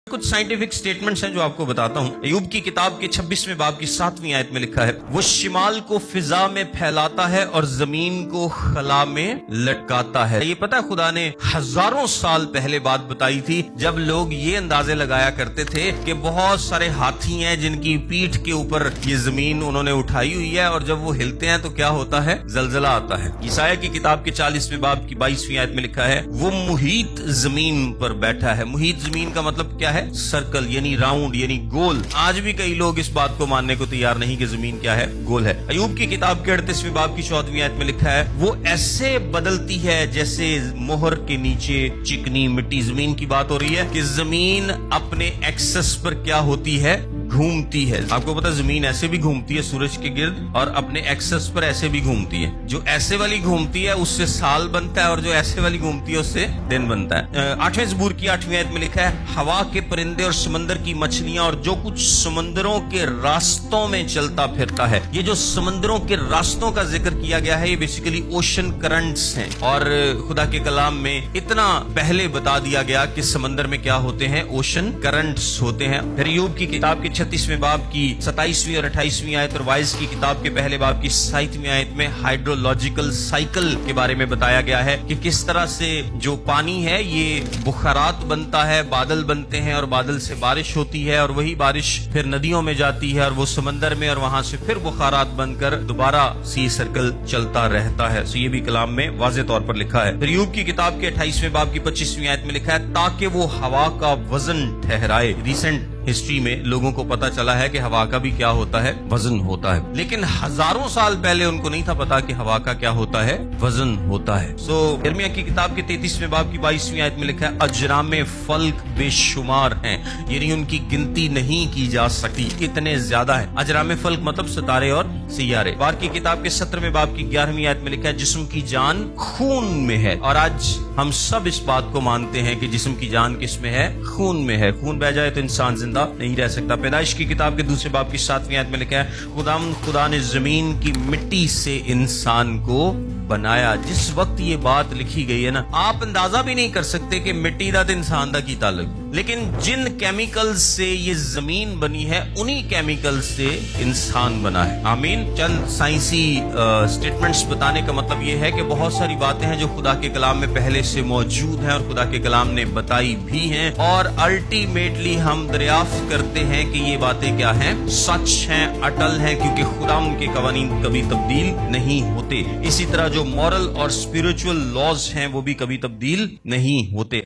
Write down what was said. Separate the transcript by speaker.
Speaker 1: कुछ scientific statements हैं जो आपको बताता हूं। अय्यूब की किताब के 26वें बाब की 7वीं आयत में लिखा है, वो शिमाल को फिजा में फैलाता है और जमीन को खला में लटकाता है। ये पता है, खुदा ने हजारों साल पहले बात बताई थी जब लोग ये अंदाजे लगाया करते थे कि बहुत सारे हाथी हैं जिनकी पीठ के ऊपर ये जमीन उन्होंने उठाई हुई है और जब वो हिलते हैं तो क्या होता है, जलजला आता है। ईसाया की किताब के 40वें बाब की 22वीं आयत में लिखा है, वो मुहीत जमीन पर बैठा है। मुहीत जमीन का मतलब क्या है? सर्कल, यानी राउंड, यानी गोल। आज भी कई लोग इस बात को मानने को तैयार नहीं कि जमीन क्या है, गोल है। अय्यूब की किताब के 38वें बाब की 14वीं आयत में लिखा है, वो ऐसे बदलती है जैसे मोहर के नीचे चिकनी मिट्टी। जमीन की बात हो रही है कि जमीन अपने एक्सेस पर क्या होती है, घूमती है। आपको पता है जमीन ऐसे भी घूमती है सूरज के गिर्द और अपने एक्सेस पर ऐसे भी घूमती है। जो ऐसे वाली घूमती है उससे साल बनता है और जो ऐसे वाली घूमती है उससे दिन बनता है। 8वें ज़बूर की 8वीं आयत में लिखा है, हवा के परिंदे और समंदर की मछलियां और जो कुछ समंदरों के रास्तों में चलता फिरता है। ये जो समंदरों के रास्तों का जिक्र किया गया है ये बेसिकली ओशन करंट्स हैं और खुदा के कलाम में इतना पहले बता दिया गया कि समंदर में क्या होते हैं, ओशन करंट्स होते हैं। फिर अय्यूब की किताब के 36वें बाब की 27वीं और 28वीं आयत और वाइज की किताब के पहले बाब की 7वीं आयत में हाइड्रोलॉजिकल साइकिल के बारे में बताया गया है कि किस तरह से जो पानी है ये बुखारात बनता है, बादल बनते हैं और बादल से बारिश होती है और वही बारिश फिर नदियों में जाती है और वो समंदर में और वहां से फिर बुखारात बनकर दोबारा सी सर्कल चलता रहता है। सो ये भी कलाम में वाज़ेह तौर पर लिखा है। फिर अय्यूब की किताब के 28वें बाब की 25वीं आयत में लिखा है, ताकि वो हवा का वजन ठहराए। रिसेंट हिस्ट्री में लोगों को पता चला है कि हवा का भी क्या होता है, वजन होता है, लेकिन हजारों साल पहले उनको नहीं था पता कि हवा का क्या होता है, वजन होता है। सो यिर्मयाह की किताब के 33वें बाब की 22वीं आयत में लिखा है, अजरामे फल्क बेशुमार हैं, यानी उनकी गिनती नहीं की जा सकती, इतने ज्यादा है। अजरामे फल्क मतलब सितारे और सियारे। बार की किताब के 17वें बाब की 11वीं आयत में लिखा है, जिस्म की जान खून में है। और आज हम सब इस बात को मानते हैं कि जिस्म की जान किस में है, खून में है। खून बह जाए तो इंसान जिंदा नहीं रह सकता। पैदाइश की किताब के 2 बाब की 7वीं आयत में लिखा है, खुदा ने जमीन की मिट्टी से इंसान को बनाया। जिस वक्त ये बात लिखी गई है ना, आप अंदाजा भी नहीं कर सकते कि मिट्टी दा ते इंसान दा की ताल्लुक, लेकिन जिन केमिकल्स से ये जमीन बनी है उन्हीं केमिकल्स से इंसान बना है। आमीन। चंद साइंसी स्टेटमेंट्स बताने का मतलब ये है कि बहुत सारी बातें हैं जो खुदा के कलाम में पहले से मौजूद हैं और खुदा के कलाम ने बताई भी हैं और अल्टीमेटली हम दरियाफ्त करते हैं कि ये बातें क्या हैं, सच हैं, अटल हैं, क्योंकि खुदा उनके कवानीन कभी तब्दील नहीं होते। इसी तरह जो मॉरल और स्पिरिचुअल लॉज हैं वो भी कभी तब्दील नहीं होते।